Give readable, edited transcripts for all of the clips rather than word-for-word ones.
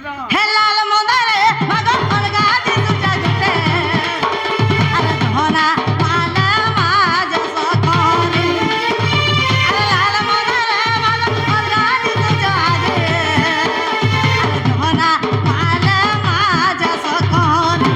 हे लाल मोदरे मगो अलगा दी तुझा जुटे अरे धोना माला माज सकोनी अरे लाल मोदरे मगो अलगा दी तुझा जुटे अरे धोना माला माज सकोनी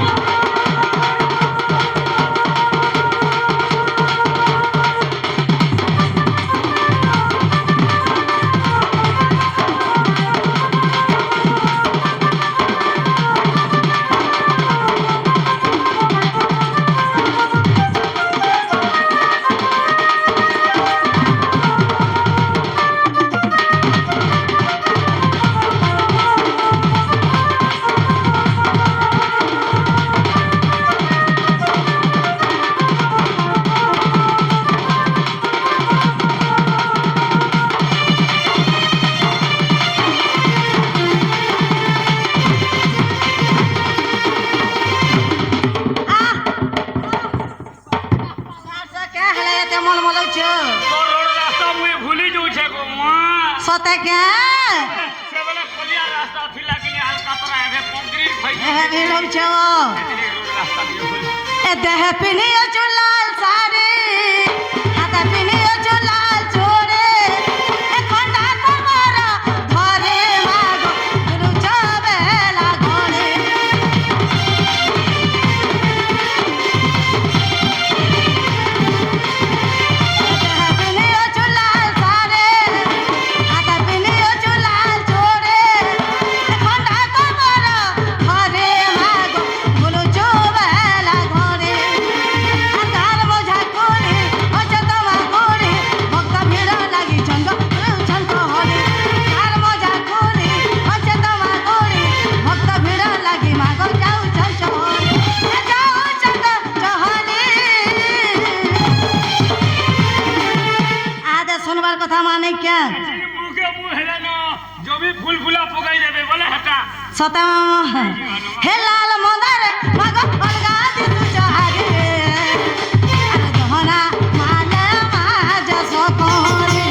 सते क्या से वाला खलिया रास्ता थिला के हल्का तरह है कंक्रीट भाई ए वीरम छो रोड रास्ता दियो ए देह पिनी चुलाल सारे हाथ पिनी चुलाल छोरे ए खंडा तमरा धरे मागो गुरु चबेला घोड़े देह पिनी चुलाल सारे हाथ पिनी चुलाल छोरे ए खंडा तमरा धरे मागो गुरु चबेला घोड़े अंधार बोझा कोरे अचतमा कोरे भक्त भीड़ लागी छंद छंद होले अंधार बोझा कोरे अचतमा कोरे भक्त भीड़ लागी मागो जाऊ छंद होले ए जाऊ छंद चहले आदे सुनबार कथा माने क्या मुके मुंह हेला न जो भी फूल फूला पकाई देबे बोले हटा सता हे लाल मोदर मागो अलगा दी तू चाहे अरे धोना माले माज सकोरे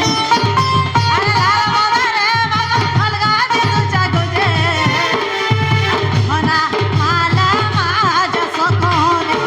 अरे लाल मोदर मागो अलगा दी तू चाहे धोना माले माज सकोरे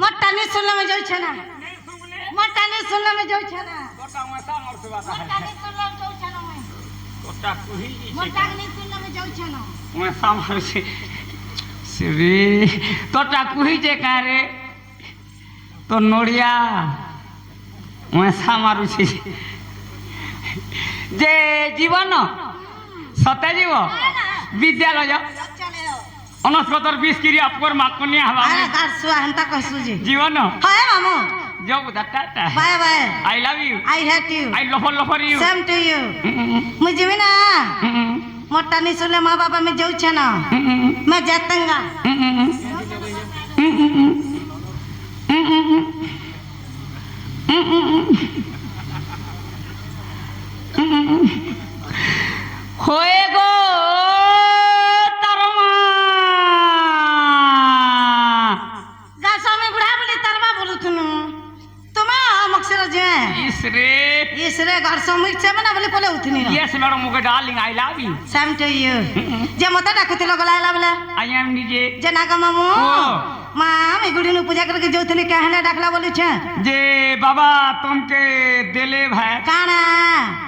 मोटानी सुनने में जाऊ छना मोटानी सुनने में जाऊ छना तोटा वैसा मरते बाता है मोटानी सुनने में जाऊ छना मैं तोटा कुही मोटानी सुनने में जाऊ छना वैसा मर से श्री तोटा कुही जे का रे तो नोड़िया वैसा मारू छी जे जीवन सत्य जीव विद्यालय चले आओ अनस्पतर 20 क्रिया अपकर माकनिया हवा अरे गार सुआ हंता कहसु जी जीवन हाय मामू जो दट्टा bye bye I love you I hate you I लफर यू सेम टू यू मुझे भी ना मोटानी सुनले माँ बाबा में जाऊ छना मैं जातंगा होए गो तरमा गासा में बुढ़ा बोली तरवा बोलू तुनु तुम्हें मक्सर जे इसरे घर समिक से बना बोले बोले उठनी यस मैडम मुके darling I love you same to you जे मते डाकुतिलो गलाला बोले आई एम डीजे जे नागा मामू मां मैं गुडी नु पूजा करके जोथली कहने डाकला बोली छे जे बाबा तुमके देले भाई काना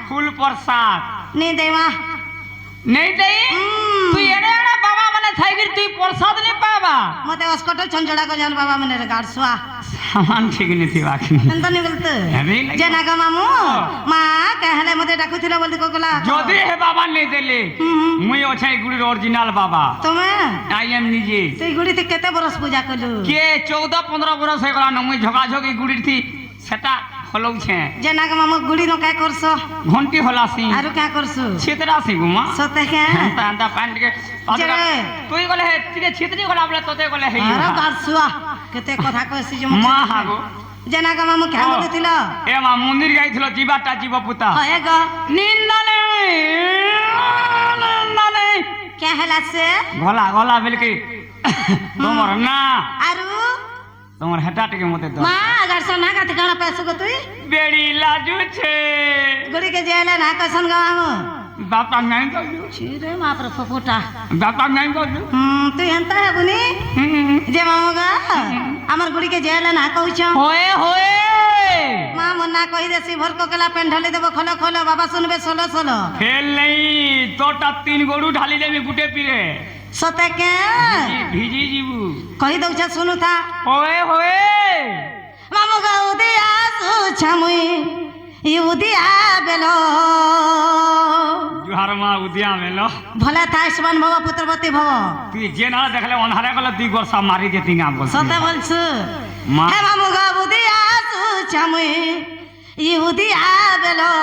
फूल प्रसाद नहीं देवा नहीं दे तू एड़े एड़े बाबा মানে থাইগির তুই প্রসাদ নি পাবা মতে অস্কট ছঞ্জড়া কো জান বাবা মনে গাড়ছুয়া সামান ঠিক নিতি বাকি এন্ত নি বলতে হেবি লাগে। যে না গো মামু মা কাহলে মতে ডাকুছিল বলতে কগলা যদি হে বাবা নেই দেলে মুই অছে গুড়ির অরিজিনাল বাবা তুমি আই এম নিজে তুই গুড়িতে কেতে বরস পূজা কলু কে 14-15 বরস হয়ে গলা মুই ঝগাঝগি গুড়ির থি সেটা হলৌছে যে না গো মামু গুড়ি ন কা করছ ঘন্টি হলাসি আরু কা করছু ছিতরাসি গুমা সতে কে হেন্তা হেন্তা প্যান্টকে জেরে। তুই গলে হে তিরে ছিতরি গলা বলে তোতে গলে হে আরে গাড়ছুয়া কেতে কথা কইছি যে মা হাগো যে না গো মামু কেন বলতিল এ মা মন্দির গাইছিল জীবাটা জীব পুতা হয় গো নিন্দানে নিন্দানে কে হেলাছে গলা গলা বেলকে তোমার না আরু তোমার হেটা টিকে মতে দাও মা গাড়ছ না কাতে কানা পেছো গো তুই বেড়ি লাজুছে গুড়ি के जेले ना कसन गो मामू বাপা নাই কইলু छिरे मा पर फफोटा বাপা নাই কইলু তুই হেনতা হে বুনি যে মামু গা আমার গুড়ি के जेले ना कहू छ होए होए মা মন্না কই দেছি ভর को केला पेन ढाली देबो खलो खलो बाबा सुनबे सोलो सोलो ফেল নেই তোটা 3 গড়ু ঢালি দেবি গুটে পিরে सते के ভিজি জিবু কই দউ छ सुनु था होए होए मामू गा उदिया सु छमुई इ उदिया बेलो जुहार মা উদিয়া মেলো भला था आयुष्मान भव पुत्रवती भव তুই যে না দেখলে অনহারে গলে 2 বর্ষ মারি দেতি না বল सते बोलछु মা हे मामू गा उदिया सु छमुई इ उदिया बेलो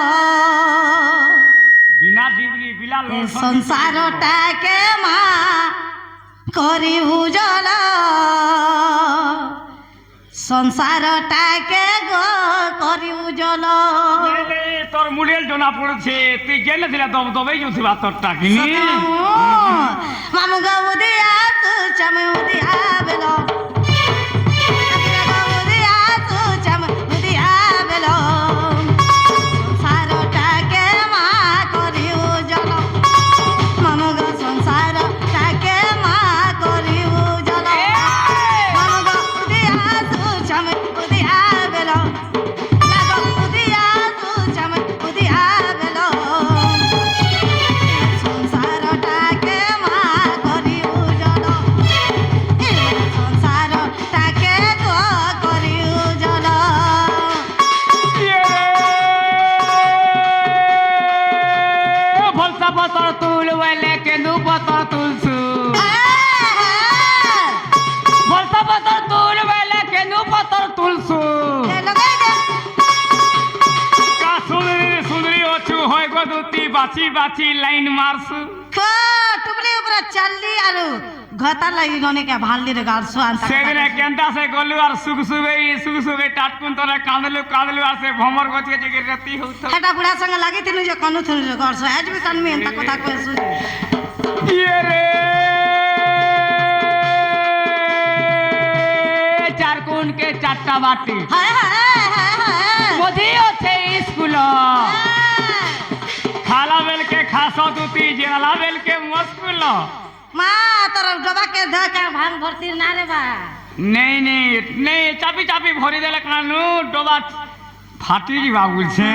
বিনা দিবলি বিলাল ए संसारटा के मा करी उजल संसारटा के गो करी उजल তোর মুডেল জনা পড়ছে তুই গেলে দিলা দম দবেই যুথিবা তোরটা কিনি मामू गा उदिया सु छमुई उदिया बेलो उदिया सु छमुई उदिया बेलो संसारटा के मा करी उजल मामू गा संसारटा के मा करी उजल मामू गा उदिया सु छमुई उदिया बेलो लागो उदिया सु छमुई उदिया बेलो संसारटा के मा करी उजल संसारटा के गो करी उजल ভলসা পতর তুল ওয়ালে কেনু পতর তুলছু ভলসা পতর তুল ওয়ালে কেনু পতর তুলছু লগাই দে কা সুন্দরী সুন্দরী অছু হয় গো দুতি বাছি বাছি লাইন মারছু খো টুকলি উপরে চাললি আরু ঘতা লাগি গনে কে ভাললি রে গাড় সোয়ান সেদিনে কেনটা সে গলু আর সুখ সুবে টাটকুন তোরা কাঁদলু কাঁদলু আর সে ভমর গছে যে রাতি হউত হেটা বুড়া সঙ্গে লাগি তিনু যে কনু থুনু রে গাড় সো আজ বি কানমি এন্তা কথা কইছু ইয়ে রে চার কোন কে চারটা বাটি হায় হায় হায় হায় মধি আছে স্কুল খালা বেল के खासो दुती जेला बेल के मुस्कुल মা তোর ডবা के ध के भांग भरती ना रे बा नहीं नहीं नहीं चापी चापी भरी देले कानू डोबा फाटी जीवा बोलछे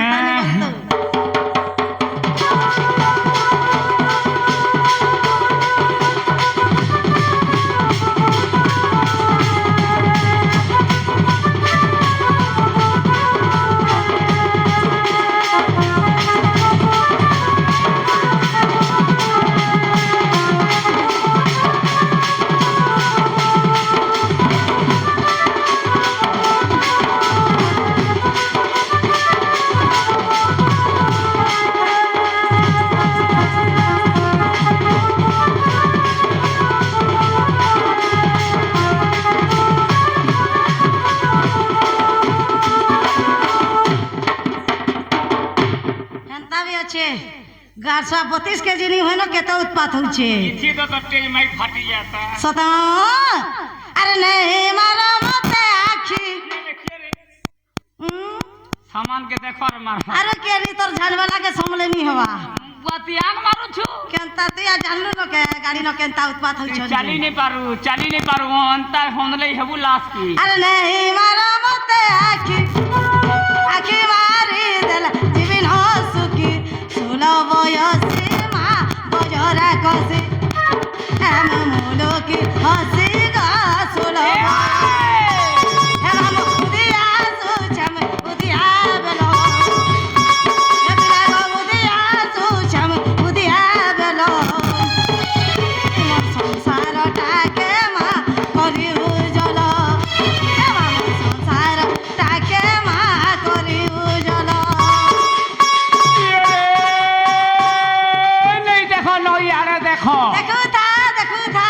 হেনতা বি আছে গাড় সো 32 কেজি নি হইনো কেতে উৎপাত হউছে इसी तो तेज माई फाटी जाता सता अरे नहीं मारो मते आखी सामान के देखो रे मार अरे केरी तोर झालवाला के समले नी हवा बतियान मारू छु केनता तू या जानलु न के गाड़ी न केनता उत्पात होई छ चाली नहीं पारू अंता होनले हेबू लाश की अरे नहीं मारो मते आखी आखी मारी देला जीवन हो सुखी सुलो बयसी मा बजरा कसी हम কি হাসি গা সুলো হে মামু উদিয়া সুচম উদিয়া বেলো হে বিরাগ উদিয়া সুচম উদিয়া বেলো মোর সংসারটাকে মা করি উজল হে মামু সংসারটাকে মা করি উজল नहीं देखो लो यारे देखो देखू था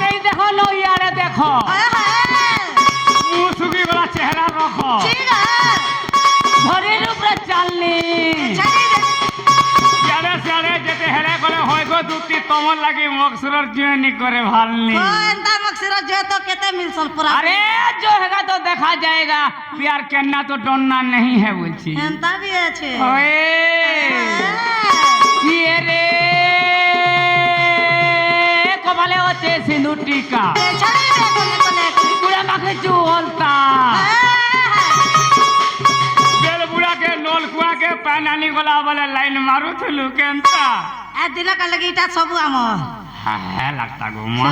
नहीं देखो लो यारे देखो हाय हाय मुंह सुखी वाला चेहरा रखो ठीक है ঘরের উপরে চালনি छड़ी दे যারে সারে যেতে হেরে গলে হয় গো দুটি তমন লাগি মকসুরর জয়নি করে ভালনি ओ एंता मक्सर जो तो केते मिलसल पूरा अरे जो हैगा तो देखा जाएगा प्यार करना तो डरना नहीं है बोलছি एंता भी আছে ओए ये रे কপালে হচ্ছে সিঁদুর টিকা छड़ी दे कोले পুরা মাখে চুলতা বেল বুড়া के नोल कुआ के पानी गला वाले लाइन मारू थलु केनता ए दिन का लगी इटा सब आम হ্যাঁ লাগতা গো মা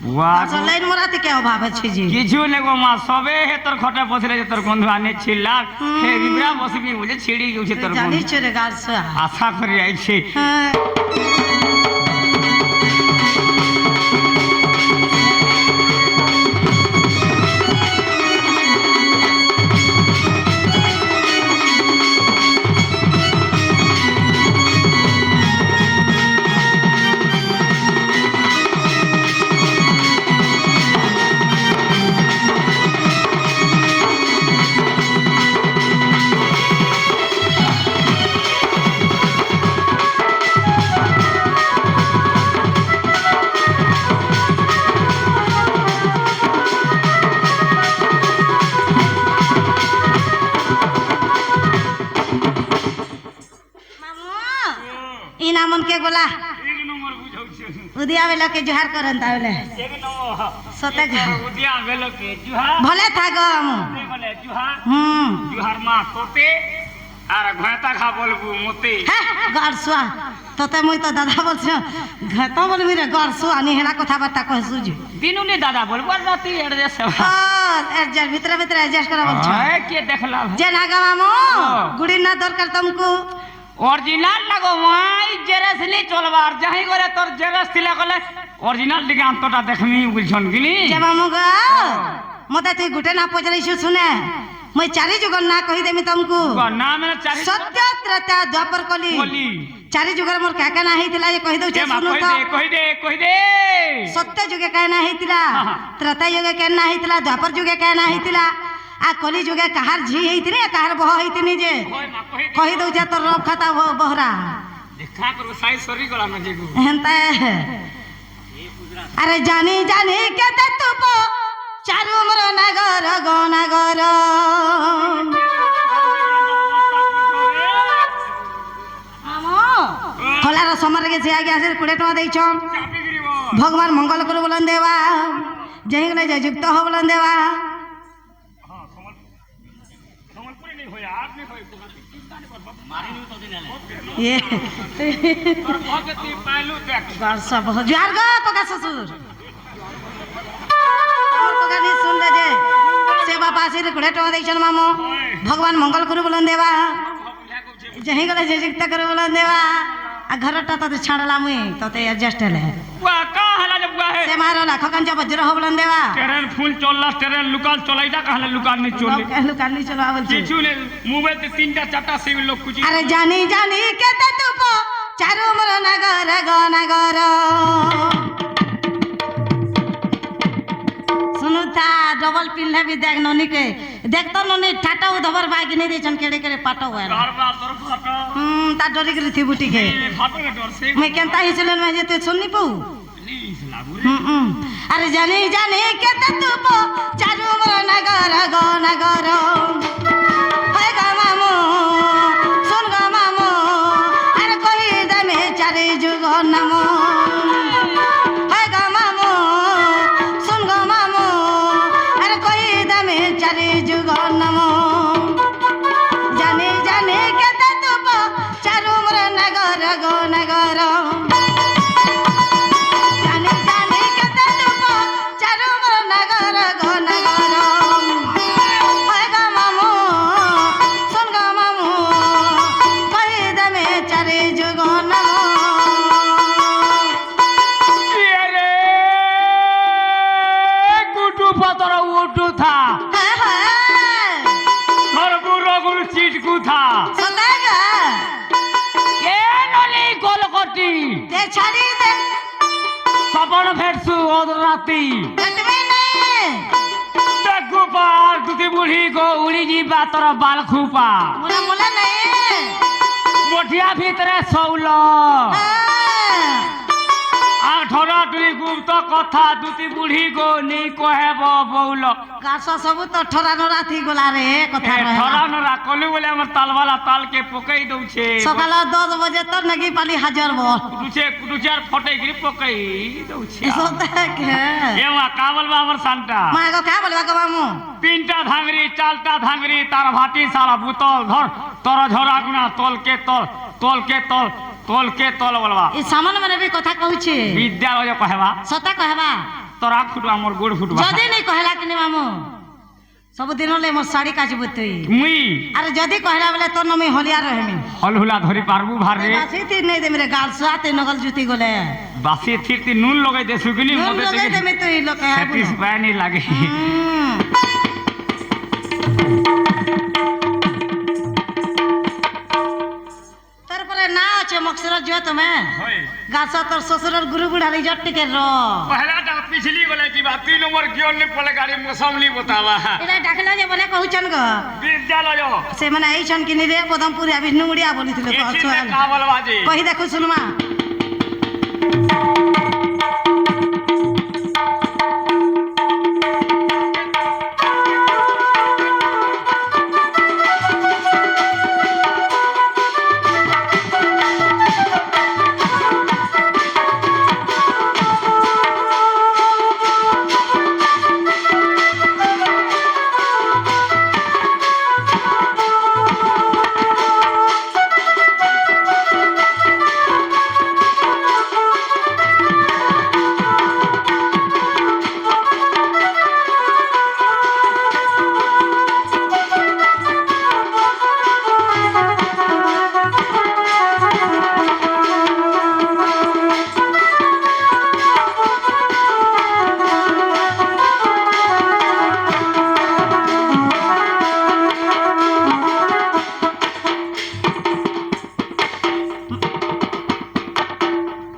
বুয়া আসল লাইন মরাতে কে অভাব আছে জি কিছু নেই গো মা সবে হে তোর খটে বসলে যে তোর বন্ধু আনে ছিলা হে রিবরা বসবি বুঝে ছিড়ি গেছে তোর বন্ধু জানিছ রে গাছ আশা করি আইছে হ্যাঁ ই নামন কে গোলা এক নম্বর বুঝাউছে উদিয়া বেলা কে জোহার করন তাহলে এক নম্বর সতে উদিয়া বেল কে জুহা ভলে থাকো আমু বলে জুহা হুম জুহার মা তোতে আর ঘয়তা খা বলবু মতে গড়সুয়া তোতে মুই তো দাদা বলছ ঘত বলবি রে গড়সুয়া নি হেলা কথাবার্তা কইছু জি দিনুনি দাদা বলবো আর রাতি এড্রেস আর এডজাস্ট ভিতরে ভিতরে এডজাস্ট করা বলছ কে দেখলা যে নাগা মামু গুড়ি না দরকার তুমকু অরিজিনাল লাগো মাই জেরাস নি চলবার যাই করে তোর জেরাস থিলা কলে অরিজিনাল দিকে আন্তটা দেখমি বুঝছন কিনি যে মামু গা মতে তুই গুটে না পচরাইছু শুনে মই চারি যুগর না কহি দেমি তুমকু না মানে চারি সত্য ত্রেতা দ্বাপর কলি বলি চারি যুগর মোর কাকা না হইতিলা যে কহি দউছে এ মা শুনু কই তো দে কই দে কই দে সত্য যুগে কায় না হইতিলা ত্রেতা যুগে কেন না হইতিলা দ্বাপর যুগে কায় না হইতিলা आ कली जुगे कहार झी हेतिनी कहार बह हेतिनी जे কই মা কই দে कहि दउ जे तोर रब खाता बहरा দেখা করো সাই সরি গলা না যেগু हेंता अरे जानी जानी के ते तू पो चारु मोर नगर गो नगर আমো খলার সমর গেছে আগে আসে 20 টাকা দেইছম চাপি গিরিব भगवान मंगल करू बोलन देवा जही गले जय युक्त हो बोलन देवा हां समलपुरी नहीं होया आप नहीं होय चिंता नहीं कर मारी नहीं तो दिन ले ये और भगती पालू देख वर्षा बहुत जार गो तो का ससुर और तो गानी सुन ले जे सेवा पासी रे 20 टाका देइछन मामो भगवान मंगल करू बोलन देवा जही गले जय युक्त करू बोलन देवा आ घरटा तो छाड़ला मुई तो ते एडजस्ट ले बुआ का हला जब बुआ है से मारो लाखो कंजा बज्र हो बोलन देवा ट्रेन फुल चलला ट्रेन लुकाल चलाइदा कहले लुकाल नहीं चले कहलु काली चलो आवल छी কিছু নেই মোবাইল তে তিনটা চারটা সিম লোক কুচি अरे जानी जानी के ते तू पो चारु मोर नगर गो नगर सुनु था डबल पिल्ले भी देख नोनी के देख तो नोनी ठाटा उधवर बाग नहीं देचन केड़े केड़े पाटो हुआ घर बार तोर फाटो ता डरी के थी बुटी के फाटो के डर से मैं केनता ही चलन में जे तू सुननी पऊ नहीं लागू अरे जानी जानी के ते तू पो चारु मोर नगर गो नगर हाय गा मामू सुन गा मामू अरे कही दे में चारे जुग नमो हाय गा मामू सुन गा मामू अरे कही दे में चारे जुग नमो जानी जानी के ते तू पो चारु मोर नगर गो नगर তোর উঠু থা হ্যাঁ হ্যাঁ তোর বুড়ো গুলো চিটকু থা সদাগা এ নলি গোলকটি দে ছাড়ি দে সপন ফেরছু ওদ রাতি কাটবে নাই দেখু পার দুটি বুড়ি গো উড়ি ଯିବା তোর বাল খুপা মুলা মুলা নাই মঠিয়া ভিতরে শৌল হ্যাঁ আঠরা টুই গুপ্ত কথা দুটি বুড়ি গো নেই কহেব বৌল গাছ সবু তো ঠরা নরা থি গলা রে কথা রহে ঠরা নরা কলু বলে আমার তালবালা তালকে পকাই দউছে সকাল 10 বজে তো নাকি পালি হাজার বল কুটুছে কুটুচার ফটে গিরি পকাই দউছে সদাকে এ মা কা বলবা আমার সানটা মা গো কা বলবা গো মামু তিনটা ধাঙ্গরি চালটা ধাঙ্গরি তার ভাটি সারা বুতল ধর তোর ঝরা গুনা তলকে তল তলকে তল তলকে তল বলবা এই সামান মানে বি কথা কହୁছে বিদ্যালয় কহেবা সতা কহবা তোরা ফুটু আমার গোড় ফুটবা যদি নাই কহলা কিনি মামু সব দিন হলে মোর শাড়ি কাচব তুই মুই আরে যদি কহলা বলে তোর নমি হলিয়া রহেমি হলহুলা ধরি পারবু ভারে বাসি তি নাই দেমি রে গাল সাতে নগল জুতি গলে বাসি থিরতি নুন লগাই দে সুগিনি নুন মতে লগাই দেমি তুই লোকে স্যাটিসফাই নি লাগে তারপরে না আছে মকসর জো তুমি হয় গাছ তোর শ্বশুরের গুরু বুড়া রিজট টিকে র পহলাটা পিছলি গলে কিবা 3 নম্বর কিয়ন নি পলে গাড়ি মসামলি বতাবা এটা ডাকলা যে বলে কহুছন গো বিদ্যালয় সে মানে এইছন কিনি রে পদমপুরি আবি নুড়িয়া বলিছিল এছিতে কা বলবা যে কহি দেখু শুনমা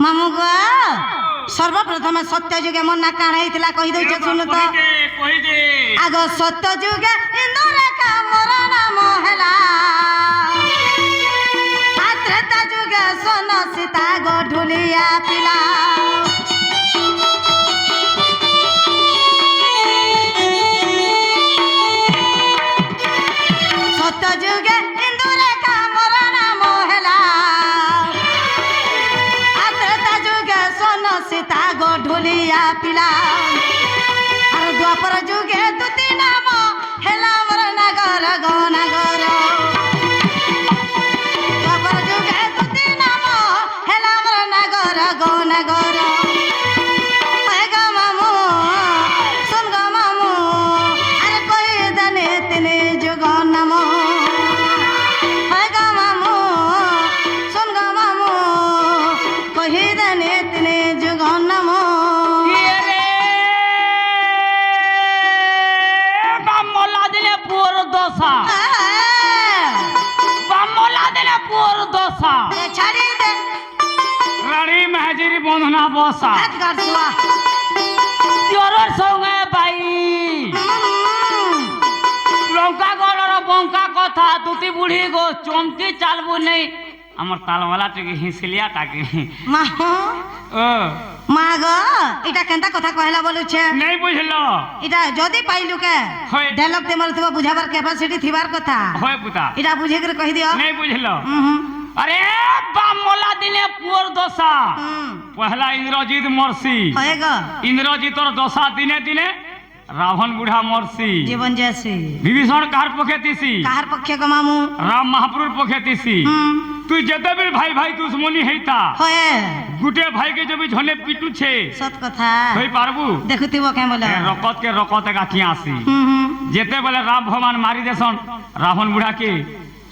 মামু গো সর্বপ্রথমে সত্য যুগে মন না কাণ হইতিলা কহি দউছ শুনু তো কই দে আগ সত্য যুগে ইন্দুরেখা মোর নাম হেলা আত্রেতা যুগে সোন সীতা গো ঢুলিয়া পিলা সত্য যুগে ইন্দুরেখা মোর নাম হেলা আত্রেতা যুগে সোন সীতা গো ঢুলিয়া পিলা আর দ্বাপর যুগে দুতি নাম হেলা মোর নগর গো নগর দ্বাপর যুগে দুতি নাম হেলা মোর নগর গো নগর হয় গো মামু শুন গো মামু আর কই জানে তিনি যুগ নাম হয় গো মামু শুন গো মামু কহি জানে তিনি যুগ নাম বামলা দিলে পুর দশা বামলা দিলে পুর দশা ছাড়ি দে রানী মেহাজিরি বন্ধনা বসা হাত গাড়ছুয়া তোর সঙ্গে পাই লঙ্কা গড়র বঙ্কা কথা দুটি বুড়ি গো চমকি চালবু নেই আমার তালওয়ালা টিকে হিসলিয়া টাকে মা ও মা গো এটা কেনতা কথা কহিলা বলুছে নেই বুঝল এটা যদি পাইলু কে হয়। ডায়লগ তোমার থিবা বুঝাবার ক্যাপাসিটি থিবার কথা হয় পুতা এটা বুঝে করে কহি দিও নেই বুঝল হুম আরে বামলা দিলে পুর দশা হুম পহলা ইন্দ্রজিৎ মরসি হয়ে গো ইন্দ্রজিৎর দশা দিনে দিনে রাবণ বুড়া মরসি জীবন জেসি বিভীষণ কার পক্ষে তিসি কাহার পক্ষে গো মামু রাম মহাপুরুর পক্ষে তিসি হুম তুই যেতে বি ভাই ভাই দুশ্মনী হেইতা হয়ে গুটে ভাইকে যদি ঝনে পিটুছে সত কথা হই পারবু দেখুতিব কে বলে রকত কে রকত গাছি আসি হুম হুম যেতে বলে রাম ভগবান মারি দেশন রাবণ বুড়াকে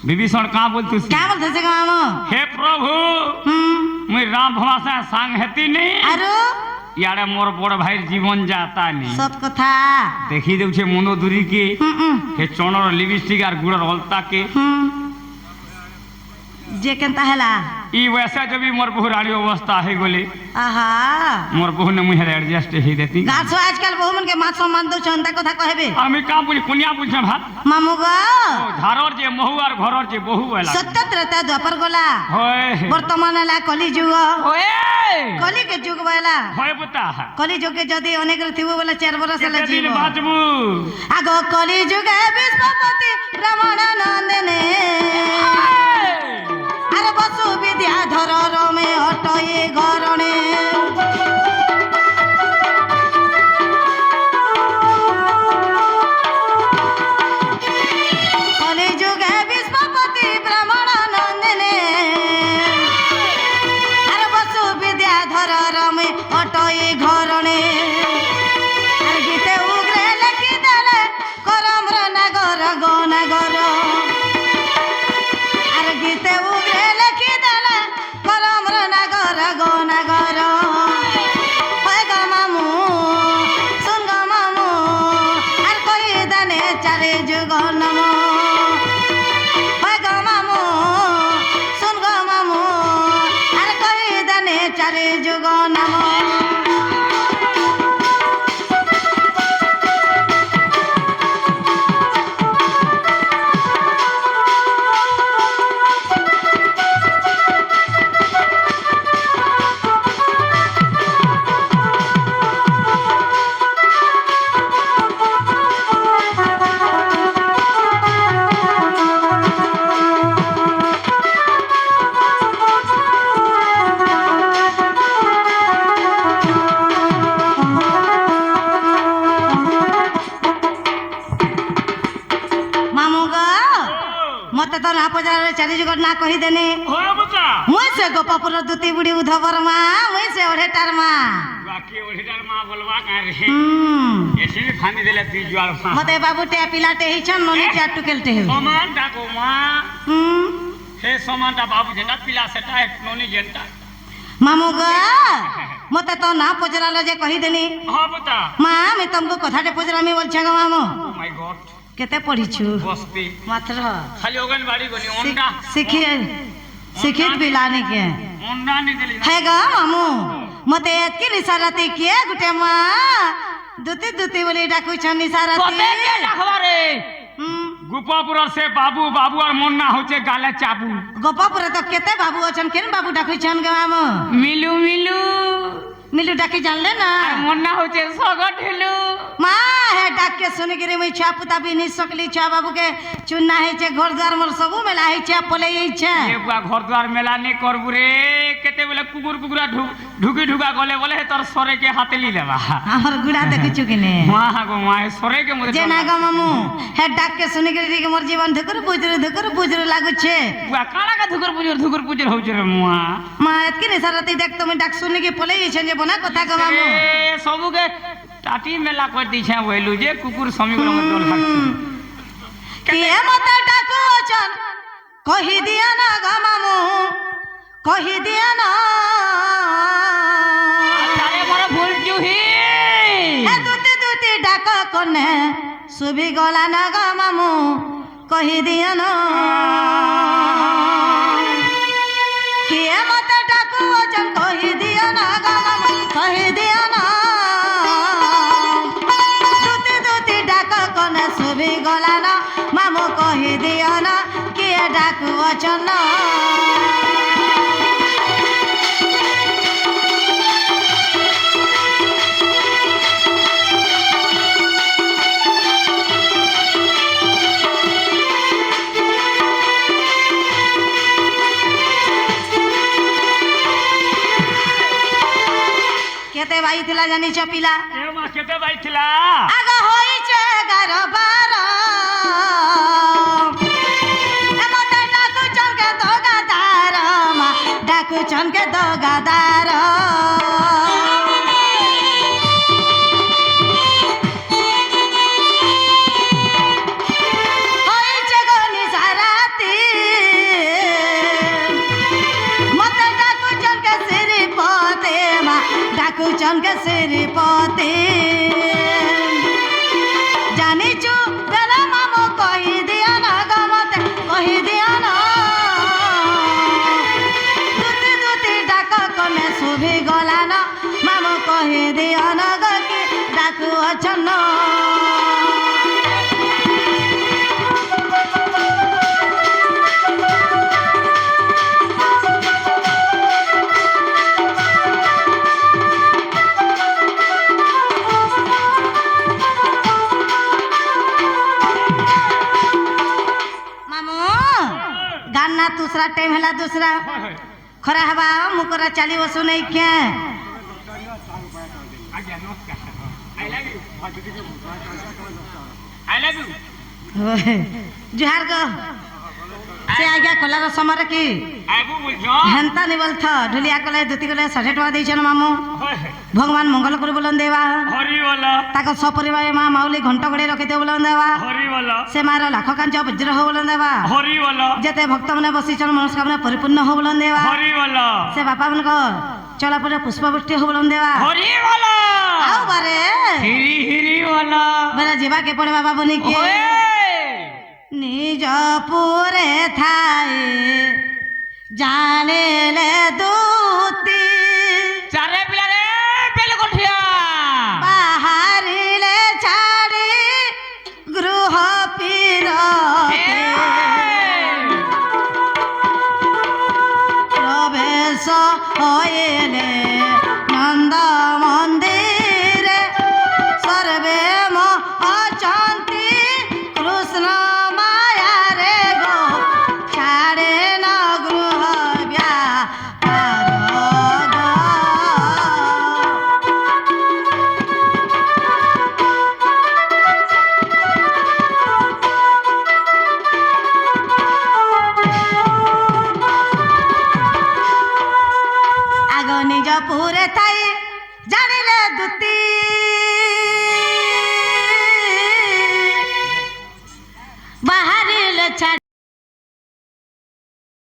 বিভীষণ কা বলতুস কে বলতেছে গো মামু হে প্রভু হুম মুই রাম ভগবান সাং হেতি নেই আরো ইয়ারে মোর বড় ভাইয়ের জীবন যা তা নেই সত কথা দেখি দেউছে মনোদুরীকে হুম হে চণর লিপস্টিক আর গুড়র অলতাকে হুম যে কেনতা হেলা ই বয়সে যদি মোর বহু রাড়ি অবস্থা হয়ে গলে আহা মোর বহু নে মুহের অ্যাডজাস্ট হয়ে দেতি গাছ আজকাল বহু মনকে মান সম্মান দউছন তা কথা কহেবে আমি কাম বুঝি কোনিয়া বুঝছাম ভাত মামু গো ধারর যে মহু আর ঘরর যে বহু এলা সত্য ত্রেতা দ্বাপর গলা হয় বর্তমান এলা কলি যুগ হয় কলি কে যুগ বলা হয় বুতা কলি যুগে যদি অনেক থিব বলে 4 বরস এলা কেতে দিন জীব বাঁচবু আগ কলি যুগে বিশ্বপতি ব্রাহ্মণ নন্দনে আরে বসু বিদ্যা ধর রমে অটয়ে ঘরণে কলি যুগে বিশ্বপতি ব্রাহ্মণ নন্দনে আরে বসু বিদ্যা ধর রমে অটয়ে ঘরণে আর গীতে উগ্রে লেখি দেলে করম্র নাগর গনাগর আর গীতে উগ্রে লেখি দেলে করম্র নাগর গনাগর হয় গো মামু শুন গো মামু আর কই দানে চারে যুগ নম হয় গো মামু শুন গো মামু আর কই দানে চারে যুগ নম মামু গো মতে তো না পচারে চারি যুগ না কহি দেনি হয় বুতা মুই সে গোপাপুর দুতি বুড়ি উধবর মা মুই সে ওঢেটার মা বাকি ওহিটার মা বলবা কাই রে হুম এসে খানি দিলে তুই জুয়ার মতে বাবুটে পিলাটে হিছন ননি চার টুকেলটে হে সমান ডাকো মা হুম হে সমানটা বাবু যেটা পিলা সেটা এক ননি যেটা মামু গো মতে তো না পচরালো যে কহি দেনি হ্যাঁ বুতা মা আমি তোমাকে কথাটে পচরামি বলছে গো মামু ও মাই গড কেতে পড়িছু বস্তি মাত্র খালি ওখান বাড়ি গনি অন্ডা শিখিত বিলানি কে অন্ডা নি দিলি হে গো মামু মতে এতকি নিসারাতি কে গুটে মা দুতি দুতি বলি ডাকুছ নিসারাতি কতে কে ডাকবারে হুম গোপাপুর সে বাবু বাবু আর মন্না হচ্ছে গালে চাবু গোপাপুরে তো কেতে বাবু আছেন কেন বাবু ডাকুছন গো মামু মিলু মিলু মিলু ডাকি জানলে না আর মন্না হচ্ছে সগট ঢিলু মা হে ডাক के सुन गिरी मुई छा पुता भी नहीं सकली छा बाबू के चुन्ना है छे घर द्वार मोर सबू मेला है छे पले है छे ए बुआ घर द्वार मेला ने करबु रे केते बेले कुकुर कुकुरा ढुकी ढुका गले बोले तोर सरे के हाथे ली लेबा हमर गुड़ा देखछु किने मां गो मां सरे के मोरे जे ना गो मामू हे डाक के सुन गिरी के मोर जीवन धुकुर बुजुर लागु छे बुआ काला का धुकुर बुजुर हो रे मुआ मा एतकी ने सरती देख तो मैं डाक सुन के पले है छे जे बना कथा गो मामू ए सबु के टाटी मेला कर दी छे बोलू जे कुकुर समी को डोल खाछ के मत डाको चन कहि दिया ना गो मामू कहि दिया ना तारे मोर भूल जुही हे दुती डाक कोने सुबि गला ना गो मामू कहि दिया ना के मत डाको चन कहि दिया ना गो मामू कहि दिया ना दुती डाक कोने सुबि गला ना मामू कहि दिया ना के डाकू अचन केते भाई थिला जानी चपिला ए मा केते बाइथिला आग होई छे 11 12 एमते डाकू चनके दोगादार मा डाकू चनके दोगादार होई छे गनी साराती मते डाकू चनके सिरी पोते मा डाकू चनके दूसरा टाइम है दूसरा होय होय खरा हवा मुकरा चाली बसु नहीं क्या आज्ञा नमस्कार I love you I love you जुहार गो से आज्ञा कलार समर की आबू बुझो हेंता निबल था ढुलिया कले दुती कले 60 टका देछन मामू होय होय भगवान मंगल कर बोलन देवा हरि बोला ताको सपरिवार मां माउली घंटा गड़े रखि दे बोलन देवा हरि बोला से मार लाख कांच वज्र हो बोलन देवा हरि बोला जेते भक्त मने बसिछन मनस्कामना परिपूर्ण हो बोलन देवा हरि बोला से बापा मन को चला परे पुष्पवृष्टि हो बोलन देवा हरि बोला आओ बारे हिरी हिरी बोला बेरा जीवा के पड़े बाबा बनी के ओए निज पुरे थाए जाने ले दूती चारे पिला रे बेल कोठिया बाहरिले छाड़ी गृह पीरते प्रवेश होइले नंद मंदिरे सर्वे अचंती कृष्ण माया रे गो छाड़े न गृह व्यापार गो। আগ নিজ পুরে থাই জানিলে দুতি